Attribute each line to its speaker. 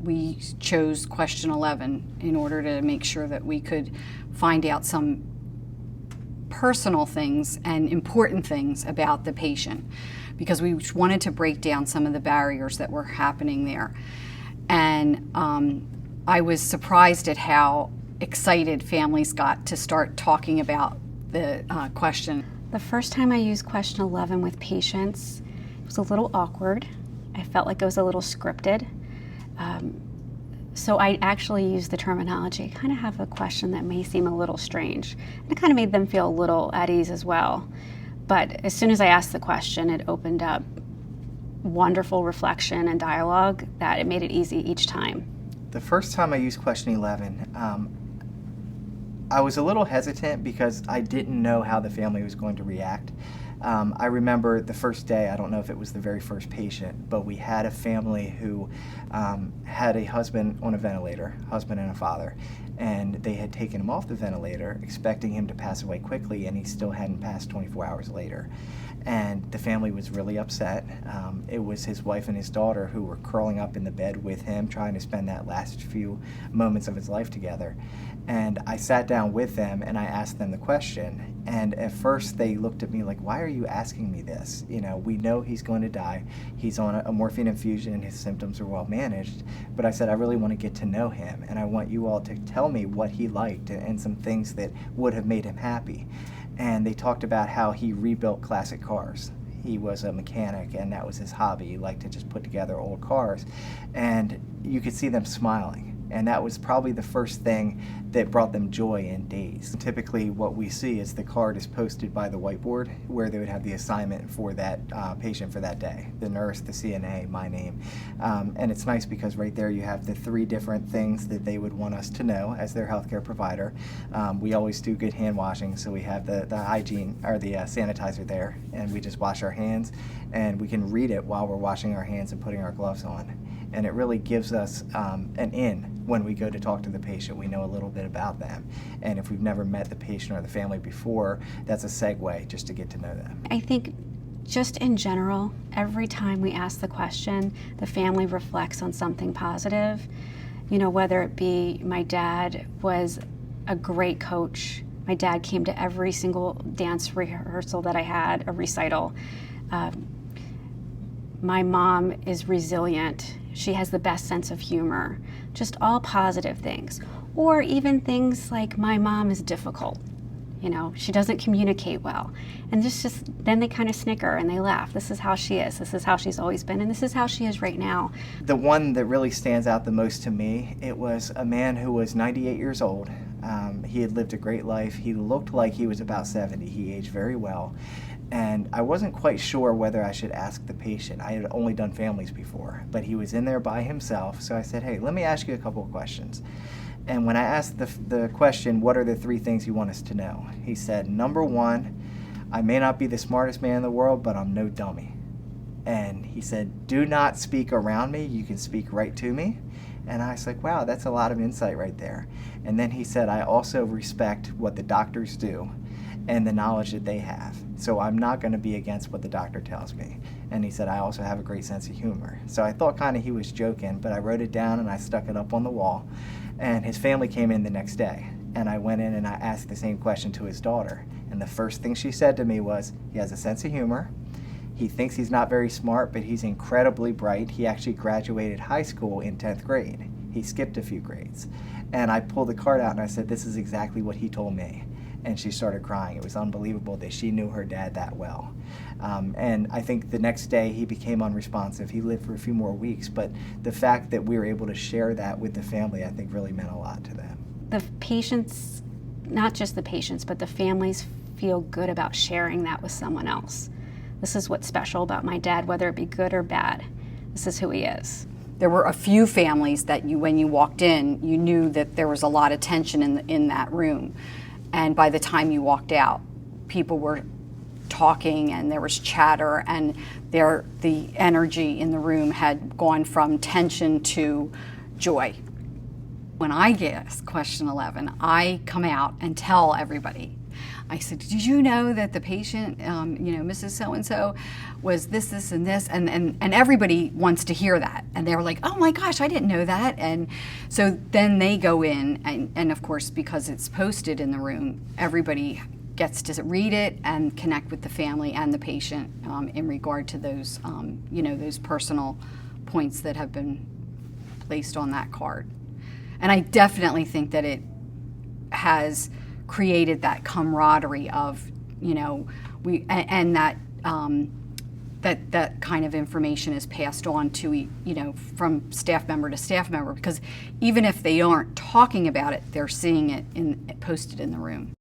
Speaker 1: we chose question 11 in order to make sure that we could find out some personal things and important things about the patient, because we wanted to break down some of the barriers that were happening there. And I was surprised at how excited families got to start talking about the question.
Speaker 2: The first time I used question 11 with patients, it was a little awkward. I felt like it was a little scripted. So I actually used the terminology, kind of have a question that may seem a little strange. And it kind of made them feel a little at ease as well. But as soon as I asked the question, it opened up wonderful reflection and dialogue that it made it easy each time.
Speaker 3: The first time I used question 11, I was a little hesitant because I didn't know how the family was going to react. I remember the first day, I don't know if it was the very first patient, but we had a family who had a husband on a ventilator, husband and a father, and they had taken him off the ventilator expecting him to pass away quickly, and he still hadn't passed 24 hours later. And the family was really upset. It was his wife and his daughter who were curling up in the bed with him, trying to spend that last few moments of his life together. And I sat down with them and I asked them the question. And at first they looked at me like, why are you asking me this? You know, we know he's going to die. He's on a morphine infusion. His symptoms are well managed. But I said, I really want to get to know him. And I want you all to tell me what he liked and some things that would have made him happy. And they talked about how he rebuilt classic cars. He was a mechanic and that was his hobby. He liked to just put together old cars. And you could see them smiling. And that was probably the first thing that brought them joy in days. Typically what we see is the card is posted by the whiteboard where they would have the assignment for that patient for that day. The nurse, the CNA, my name. And it's nice because right there you have the 3 different things that they would want us to know as their healthcare provider. We always do good hand washing, so we have the hygiene or the sanitizer there, and we just wash our hands and we can read it while we're washing our hands and putting our gloves on. And it really gives us an in when we go to talk to the patient. We know a little bit about them. And if we've never met the patient or the family before, that's a segue just to get to know them.
Speaker 2: I think just in general, every time we ask the question, the family reflects on something positive. You know, whether it be my dad was a great coach. My dad came to every single dance rehearsal that I had, a recital. My mom is resilient. She has the best sense of humor. Just all positive things. Or even things like my mom is difficult. You know, she doesn't communicate well. And then they kind of snicker and they laugh. This is how she is. This is how she's always been. And this is how she is right now.
Speaker 3: The one that really stands out the most to me, it was a man who was 98 years old. He had lived a great life. He looked like he was about 70. He aged very well. And I wasn't quite sure whether I should ask the patient. I had only done families before, but he was in there by himself. So I said, hey, let me ask you a couple of questions. And when I asked the question, what are the 3 things you want us to know? He said, number 1, I may not be the smartest man in the world, but I'm no dummy. And he said, do not speak around me. You can speak right to me. And I was like, wow, that's a lot of insight right there. And then he said, I also respect what the doctors do and the knowledge that they have. So I'm not going to be against what the doctor tells me. And he said, I also have a great sense of humor. So I thought kind of he was joking, but I wrote it down and I stuck it up on the wall. And his family came in the next day. And I went in and I asked the same question to his daughter. And the first thing she said to me was, he has a sense of humor. He thinks he's not very smart, but he's incredibly bright. He actually graduated high school in 10th grade. He skipped a few grades. And I pulled the card out and I said, this is exactly what he told me. And she started crying. It was unbelievable that she knew her dad that well. And I think the next day he became unresponsive. He lived for a few more weeks, but the fact that we were able to share that with the family, I think really meant a lot to them.
Speaker 2: The patients, not just the patients, but the families feel good about sharing that with someone else. This is what's special about my dad, whether it be good or bad. This is who he is.
Speaker 1: There were a few families that when you walked in, you knew that there was a lot of tension in that room. And by the time you walked out, people were talking and there was chatter, and the energy in the room had gone from tension to joy. When I get question 11, I come out and tell everybody. I said, did you know that the patient, Mrs. So-and-so was this, and this? And everybody wants to hear that. And they were like, oh my gosh, I didn't know that. And so then they go in, and of course, because it's posted in the room, everybody gets to read it and connect with the family and the patient in regard to those, those personal points that have been placed on that card. And I definitely think that it has created that camaraderie of, and that that kind of information is passed on to, from staff member to staff member, because even if they aren't talking about it, they're seeing it posted in the room.